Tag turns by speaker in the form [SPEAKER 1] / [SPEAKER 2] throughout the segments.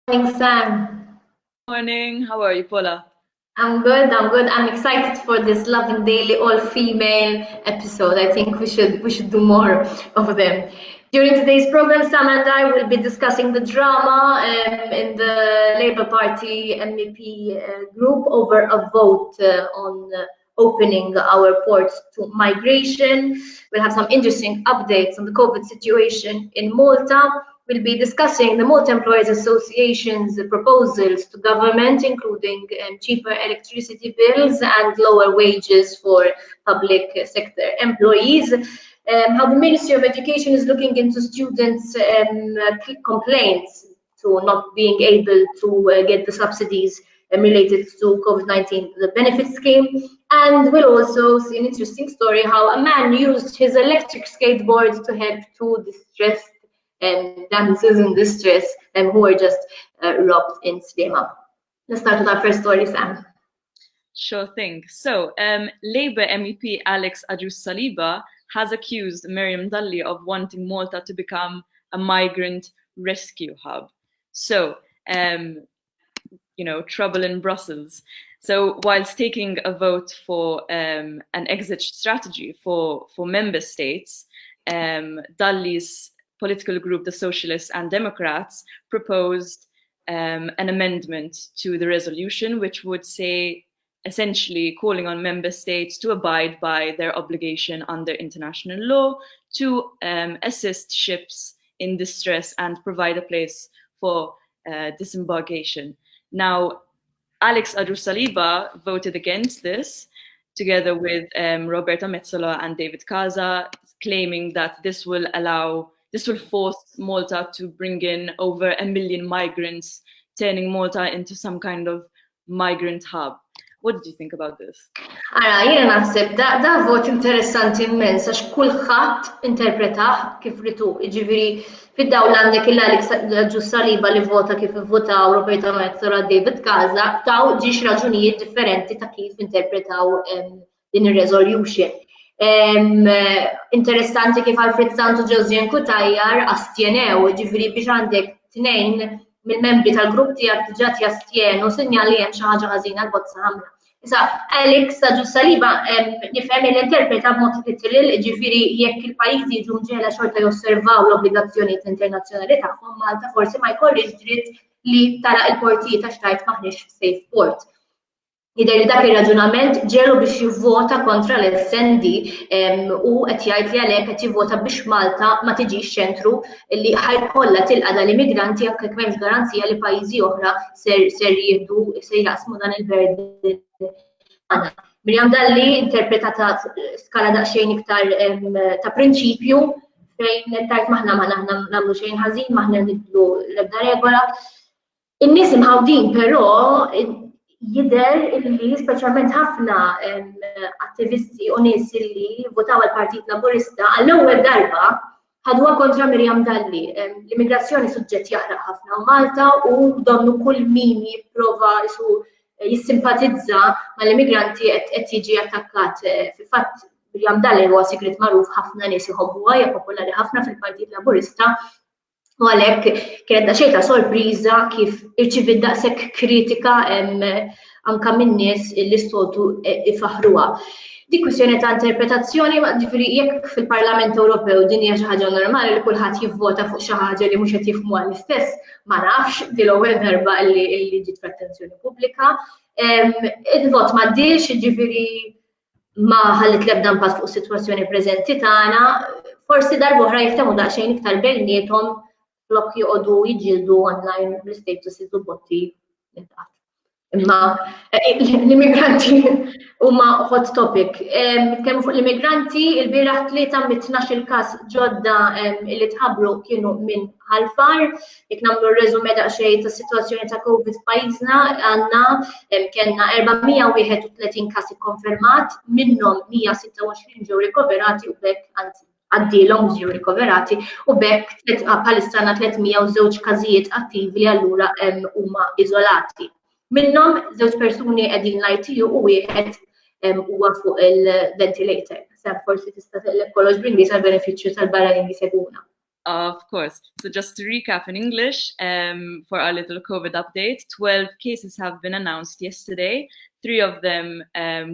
[SPEAKER 1] Morning, Sam.
[SPEAKER 2] Morning, how are you, Paula?
[SPEAKER 1] I'm good. I'm excited for this Lovin Daily all-female episode. I think we should do more of them. During today's program, Sam and I will be discussing the drama in the Labour Party MEP group over a vote on opening our ports to migration. We'll have some interesting updates on the COVID situation in Malta. We'll be discussing the Malta Employers Association's proposals to government, including cheaper electricity bills and lower wages for public sector employees. How the Ministry of Education is looking into students' complaints to not being able to get the subsidies related to COVID-19, the benefit scheme. And we'll also see an interesting story how a man used his electric skateboard to help two distressed damsels in distress who were just robbed in Slema. Let's start with our first story, Sam.
[SPEAKER 2] Sure thing. So, Labour MEP Alex Ajus-Saliba has accused Miriam Dalli of wanting Malta to become a migrant rescue hub. So, trouble in Brussels. So, whilst taking a vote for an exit strategy for member states, Dalli's political group, the Socialists and Democrats, proposed an amendment to the resolution, which would say, essentially calling on member states to abide by their obligation under international law to assist ships in distress and provide a place for disembarkation. Now, Alex Ajus-Saliba voted against this, together with Roberta Metsola and David Casa, claiming that this will force Malta to bring in over 1 million migrants, turning Malta into some kind of migrant hub. What did you think about this?
[SPEAKER 1] Jiena naħseb da vot interessanti immens għax kulħadd interpretaħ kif ritu. Jiġifieri fid-dawl għandek il-Alex Ajus-Saliba li vota kif ivvotaw Roberta Metsola David Casa taw ġiex raġunijiet differenti ta' kif interpretaw din ir-resolution. Interessanti kif Alfred Santu Ġewżien Kutajjar astjenew, ġifieri biex għandek tnejn mill-membri tal-grupp tiegħek diġà jastjenu sinjali hemm xi ħaġa ħażina l-bozza ħamra. Issa, Alex Ajus-Saliba nifhem l-interpreta b'mod literil, ġifieri jekk il-pajjiżi jiġu mġiegħla xorta josservaw l-obbligazzjonijiet internazzjonali tagħhom, Malta forsi ma jkollix dritt li tagħlaq il-portijiet għax tgħid maħniex safe port. Jidher li dak ir-raġunament ġelu biex jivvota kontra l-SND u qed jgħid li għalhekk qed jivvota biex Malta ma tiġix ċentru li ħajkollha tilqa' dal-immigranti anke jekk m'hemmx garanzija li pajjiżi oħra ser jaqsmu dan il-burden. Miriam Dalli interpretata skala daqsxejn iktar ta' prinċipju fejn tajt maħna ma nagħmlu xejn ħażin, maħna nibdlu l-ebda regola. In-nies imħawdin però jidher illi speċjalment ħafna attivisti u nies illi votaw għall-Partit Laburista għall-ewwel darba ħadwa kontra Miriam Dalli. L-immigrazzjoni suġġett jaħraq ħafna Malta u donnu kull min jipprova jissimpatizza mal-immigranti qed jiġi attakkat. Fil-fatt Miriam Dalli huwa sigrit magħruf ħafna nies iħobbuha, hija popolari ħafna fil-Partit Laburista. U għalhekk kienet daqsxejn ta' sorpriża kif irċivit daqshekk kritika anke min-nies li stotu ifaħruha. Dik kwistjoni ta' interpretazzjoni, ġifieri jekk fil-Parlament Ewropew din hija xi ħaġa normali li kulħadd jivvota fuq xi ħaġa li mhux qed jifhmuha l-istess, ma nafx din l-ewwel darba li ġiet fl-attenzjoni pubblika. Il-vot m'għaddiex, ġifieri ma ħallit l-ebda impatt fuq is-sitwazzjoni preżenti tagħna, forsi darba oħra jiftehmu daqsxejn iktar bejniethom flok joqogħdu jiġġieldu online bl-statuses u botti minn taħt. Imma l-immigranti huma hot topic. Kemm fuq l-immigranti, il-bieraħ 3 mit-12 każ ġodda li tħabbru kienu minn ħalfar. Jekk nagħmlu reżumé daqsxejn tas-sitwazzjoni ta' COVID f'pajjiżna għandna kellna 431 każ ikkonfermat, minnhom 126 ġew rikoverati u bekk anzi għaddilhom ġew rikoverati u bekk bħalissa għandna 302 każijiet attivi li allura huma iżolati. Minnhom 2 persuni qegħdin l-ITU u wieħed huwa fuq il-ventilator. Forsi tista' tellef kollox bl-Ingliż għall-benefiċċju tal-barranin li seguna.
[SPEAKER 2] Of course. So just to recap in English, for our little COVID update, 12 cases have been announced yesterday, 3 of them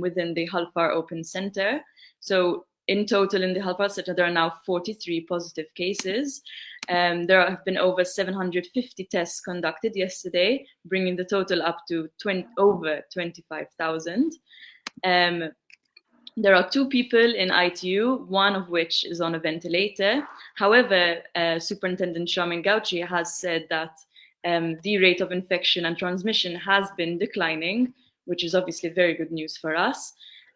[SPEAKER 2] within the Hull Far Open Centre. So in total in the Hull Far Centre, there are now 43 positive cases. There have been over 750 tests conducted yesterday, bringing the total up to over 25,000. There are 2 people in ITU, one of which is on a ventilator. However, Superintendent Shamin Gauci has said that the rate of infection and transmission has been declining, which is obviously very good news for us.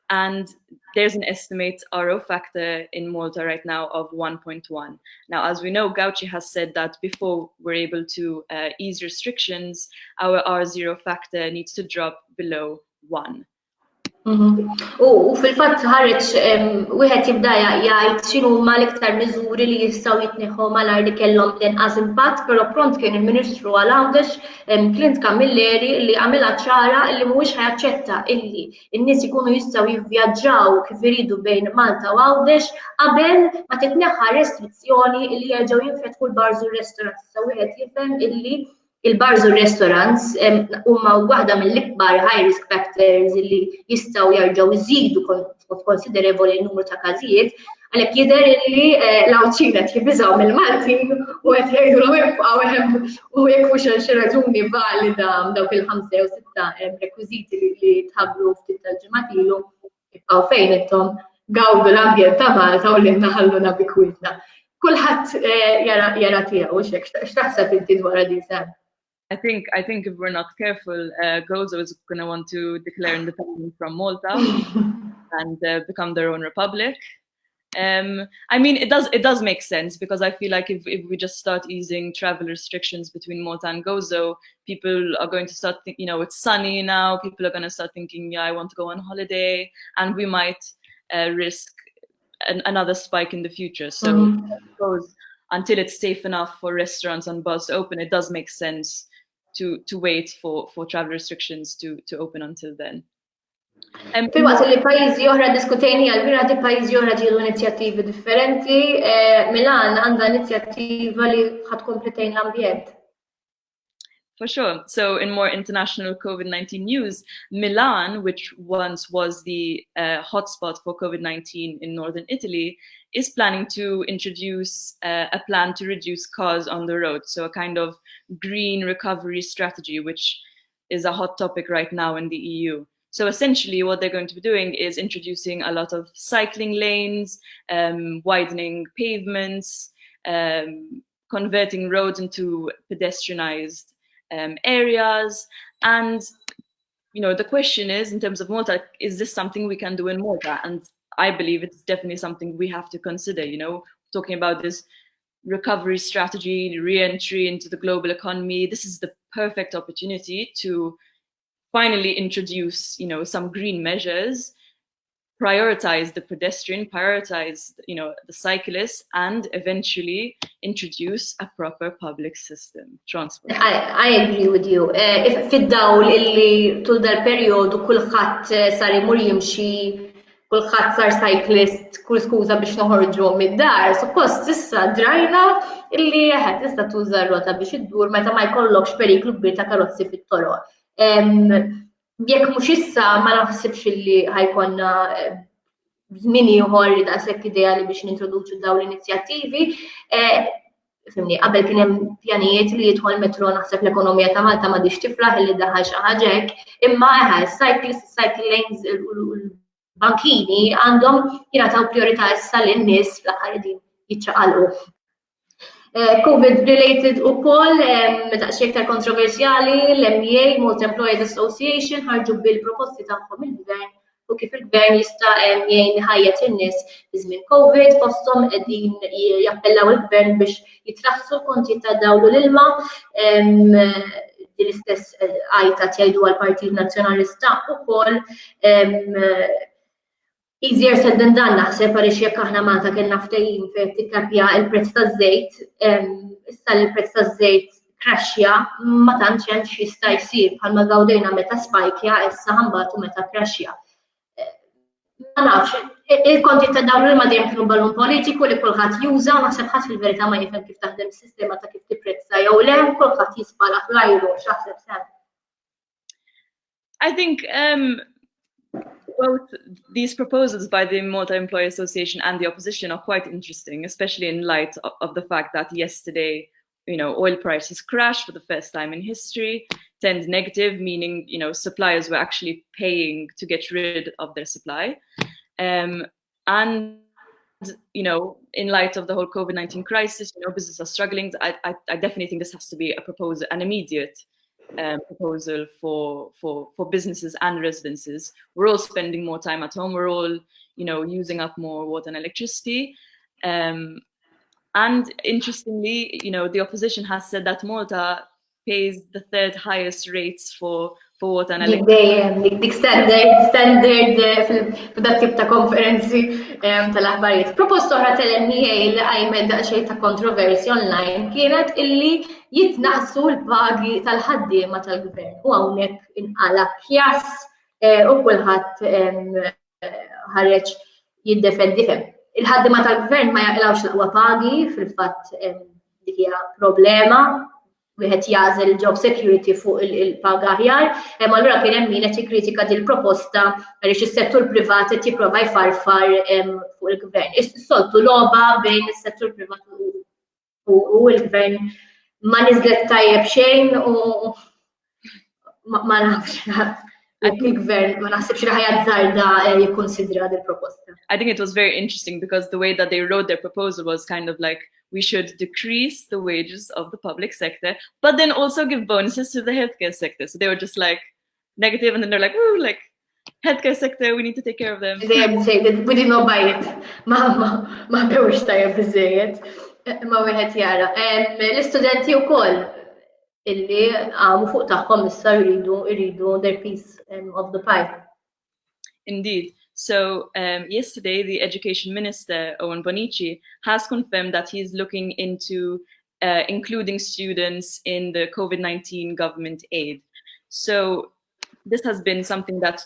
[SPEAKER 2] And there's an estimated RO factor in Malta right now of 1.1. Now, as we know, Gauci has said that before we're able to ease restrictions, our R0 factor needs to drop below 1.
[SPEAKER 1] U fil-fatt ħareġ wieħed jibda jgħid x'inhuma l-iktar miżuri li jistgħu jitnieħu malajr li kellhom l-inqas impatt, però pront kien il-Ministru għal Għawdex Clint Camilleri li għamilha ċara li mhuwiex ħajaċċetta illi n-nies ikunu jistgħu jivvjaġġaw kif iridu bejn Malta u Għawdex qabel ma titneħħa restrizzjoni li jerġgħu jinfetħu l-bars u r-ristorants. Sa wieħed jifhem illi il-bars u r-restaurants huma waħda mill-ikbar high risk factors li jistgħu jerġgħu jżidu konsiderevoli n-numru ta' każijiet, għalhekk jidher li l-Awċina qed jibżgħu mill-Maltin u qed jgħidulhom ibqgħu hemm u jekk mhux xi raġuni valida dawk il-5 jew 6 rekwiżiti li tħabbru ftit tal-ġimgħat ilu ibqgħu fejn intom gawdu l-ambjent ta' Malta u li naħalluna bi kwitna. Kulħadd jara tiegħu x'taħseb inti dwar din Sam?
[SPEAKER 2] I think if we're not careful, Gozo is going to want to declare independence from Malta and become their own republic. I mean, it does make sense because I feel like if we just start easing travel restrictions between Malta and Gozo, people are going to start thinking, it's sunny now. People are going to start thinking, yeah, I want to go on holiday, and we might risk another spike in the future. So until it's safe enough for restaurants and bars to open, it does make sense to wait for travel restrictions to open until then.
[SPEAKER 1] Fil-waqt li pajjiżi oħra diskutejni għal-bira di pajjiżi oħra ġieħdu inizjattivi differenti, Milan għandha inizjattiva li ħadd kompletejn l-ambjent.
[SPEAKER 2] For sure. So in more international COVID-19 news, Milan, which once was the hotspot for COVID-19 in northern Italy, is planning to introduce a plan to reduce cars on the road. So a kind of green recovery strategy, which is a hot topic right now in the EU. So essentially what they're going to be doing is introducing a lot of cycling lanes, widening pavements, converting roads into pedestrianized areas. And, the question is, in terms of Malta, is this something we can do in Malta? And I believe it's definitely something we have to consider, talking about this recovery strategy, re-entry into the global economy. This is the perfect opportunity to finally introduce, some green measures, prioritize the pedestrian, prioritize, the cyclist, and eventually introduce a proper public system transport.
[SPEAKER 1] I agree with you. If fid-dawl illi tul dal-perjodu kulħadd sar imur jimxi, kulħadd sar cyclist, kull skuża biex noħorġu mid-dar, suppost issa drajna illi tista' tuża r-rota biex iddur meta ma jkollokx periklu kbir ta' karozzi fit-toroq. Jekk mhux issa ma naħsibx illi ħajkonna żmien ieħor li daqshekk ideali biex nintroduċu dawn l-inizjattivi. Qabel kien hemm pjanijiet li jidħol metro naħseb l-ekonomija ta' Malta m'għadix tiflaħ illi daħal xi ħaġa hekk, imma cycle lanes bankini għandhom jingħataw priorità issa lin-nies fl-aħħar din jiċċaqalqu. COVID-related ukoll daqsxejn iktar kontroversjali l-MEA, Malta Employees Association, ħarġu bil-proposti tagħhom il-gvern u kif il-gvern jista' jgħin ħajjet in-nies fi żmien COVID, fosthom qegħdin jappellaw il-gvern biex jitraħħsu l-kontijiet ta' dawl u l-ilma. Din l-istess għajta jgħidu għall-Partit Nazzjonalista ukoll. Easier said than done naħseb għaliex jekk aħna Malta kellna ftehim fejn tikkapja l-prezz taż-żejt, issa l-prezz taż-żejt crashja ma tantx hemm x'jista' jsir bħalma gawdejna meta spajkja issa ħambatu meta crashja. Ma nafx, il-konti ta' dawn li ma dejjem kienu ballun politiku li kulħadd juża, naħseb ħadd fil-verità ma jifhem kif taħdem is-sistema ta' kif tipprezza jew le, kulħadd jispala fl-ajru x'aħseb sehem.
[SPEAKER 2] I think both these proposals by the Malta Employee Association and the opposition are quite interesting, especially in light of the fact that yesterday, oil prices crashed for the first time in history, turned negative, meaning, suppliers were actually paying to get rid of their supply. And, in light of the whole COVID-19 crisis, businesses are struggling. I definitely think this has to be an immediate proposal for businesses and residences. We're all spending more time at home. We're all, using up more water and electricity. And interestingly, the opposition has said that Malta pays the third highest rates for water and electricity.
[SPEAKER 1] Dik standard f'dak tip ta' konferenzi tal-aħbarijiet. Proposta oħra tal-MEA li qajmet daqsxejn ta' kontroversja online kienet illi jitnaqsu l-pagi tal-ħaddiema tal-gvern. U hawnhekk inqala kjas u kulħadd ħareġ jiddefendi fehm. Il-ħaddiema tal-gvern ma jaqilgħux l-aqwa pagi, fil-fatt dik hija problema. Wieħed jażel job security fuq il-paga aħjar, allura kien hemm min qed jikkritika din il-proposta għaliex is-settur privat qed jipprova jfarfar fuq il-gvern. Is-soltu logħba bejn is-settur privat u l-gvern ma niżlet tajjeb xejn u ma nafx il-gvern ma naħsibx li ħajazzarda jikkonsidra din il-proposta.
[SPEAKER 2] I think it was very interesting because the way that they wrote their proposal was kind of like, we should decrease the wages of the public sector, but then also give bonuses to the healthcare sector. So they were just like negative, and then they're like, "Ooh, like healthcare sector, we need to take care of them."
[SPEAKER 1] They say that we did not buy it. Ma bewx tajjeb biżejjed. Ma wieħed jara. L-istudenti wkoll illi għamu fuq tagħhom issa jridu their piece of the pie.
[SPEAKER 2] Indeed. So yesterday, the Education Minister, Owen Bonici, has confirmed that he's looking into including students in the COVID-19 government aid. So this has been something that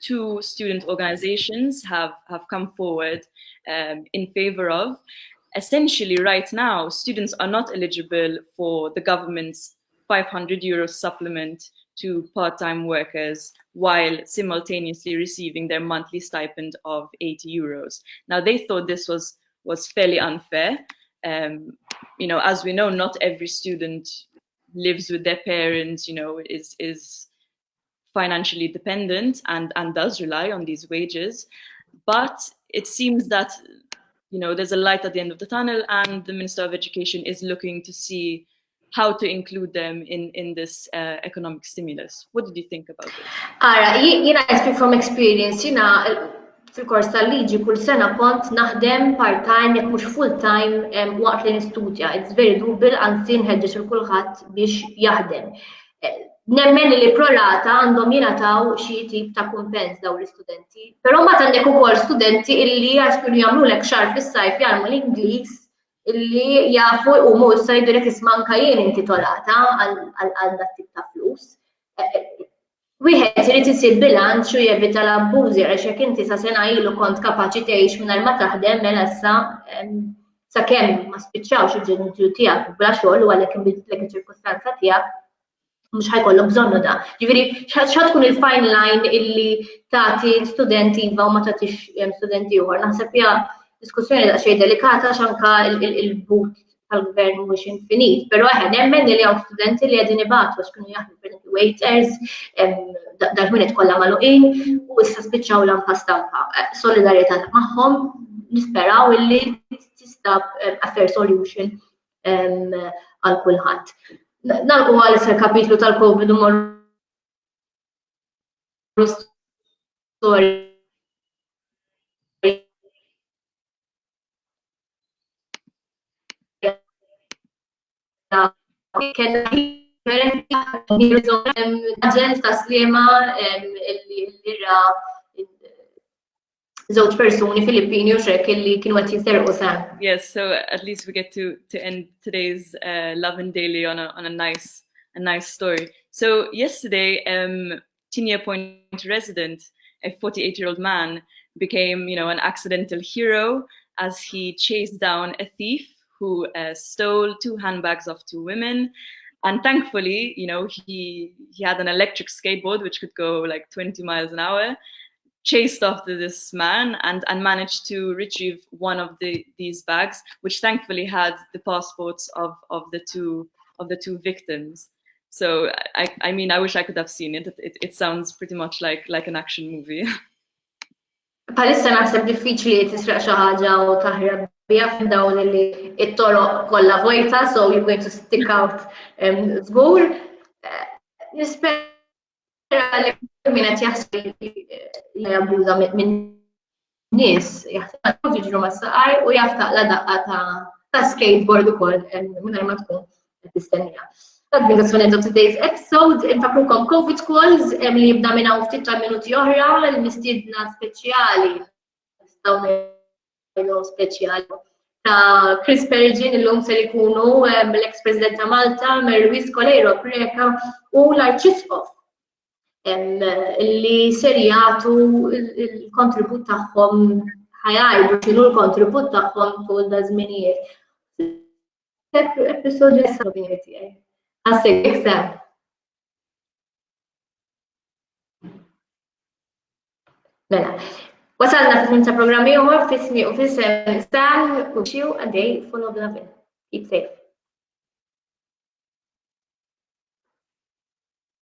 [SPEAKER 2] two student organizations have come forward in favor of. Essentially, right now, students are not eligible for the government's €500 supplement to part-time workers while simultaneously receiving their monthly stipend of €80. Now, they thought this was fairly unfair. As we know, not every student lives with their parents, is financially dependent and does rely on these wages. But it seems that, there's a light at the end of the tunnel, and the Minister of Education is looking to see how to include them in this economic stimulus. What did you think about this?
[SPEAKER 1] I speak from experience. Fil-kors tal-liġi kull sena kont naħdem part-time jekk mhux full-time waqt li nistudja. It's very doable, anzi nħeġġeġ il kulħadd biex jaħdem. Nemmen li prorata għandhom jingħataw xi tip ta' kumpens dawn l-istudenti. Però mbagħad għandek ukoll studenti illi għax kienu jagħmlulek xahar fis-sajf jagħmlu l-Ingliż illi jafu u mhux se jgħidulek isma' anke jien intitolata għal dak tip ta' flus. Wieħed irid isir bilanċ u jevita l-abbużi għax jekk inti sa sena ilu kont kapaċi tgħix mingħajr ma taħdem mela issa sakemm ma spiċċawx il-ġenituri tiegħek bla xogħol u għalhekk inbidlek iċ-ċirkustanza tiegħek mhux ħajkollok bżonnu da. Ġifieri x'għad tkun il-fine line illi tagħti l-studenti iva u ma tagħtix studenti ieħor. Naħseb hija diskussjoni daqsxejn delikata x'anka il-but tal-gvern mhux infinit, però nemmen li hawn studenti li qegħdin ibatu għax kienu jaħdmu pereżempju waiters, dal-ħwienet kollha magħluqin u issa spiċċaw lampa stampa. Solidarjetà magħhom nisperaw illi tista' a fair solution għal kulħadd. Nagħlqu għal issa kapitlu tal-COVID u morru storja żewġ persuni Filippini u xek illi kienu qed jinserqu sehem.
[SPEAKER 2] Yes, so at least we get to end today's Lovin Daily on a nice story. So yesterday, Tinia Point resident, a 48-year-old man, became, an accidental hero as he chased down a thief who stole 2 handbags of 2 women. And thankfully, he had an electric skateboard which could go like 20 miles an hour, chased after this man and managed to retrieve one of these bags, which thankfully had the passports of the two victims. So I mean, I wish I could have seen it. It sounds pretty much like an action movie.
[SPEAKER 1] Palissa naħseb diffiċli tisraq xi ħaġa u taħrab biha f'dawn li t-toroq kollha vojta, so you're going to stick out żgur. Nispera li min qed jaħseb li jabbuża minn nies jaħseb jiġru mas-saqar u jaftaq la daqqa ta' skateboard ukoll mingħajr ma tkun qed tistennija. That's the end of today's episode. Infakrukom COVID calls li jibda minn hawn ftit ta' minuti oħra, l-mistiedna speċjali speċjali ta' Chris Perigin illum se jkunu l-ex-President ta' Malta, Luis Colero Preka u l-Arċisqof li ser jagħtu l-kontribut tagħhom ħajgħidu x'inhu l-kontribut tagħhom tul da' żminijiet. Episode tiegħi. Għasek, Sam. Mela, wasalna f'min ta' programmi uħor fismi u fissem Sam u xiu għaddej full of lovin. Keep safe.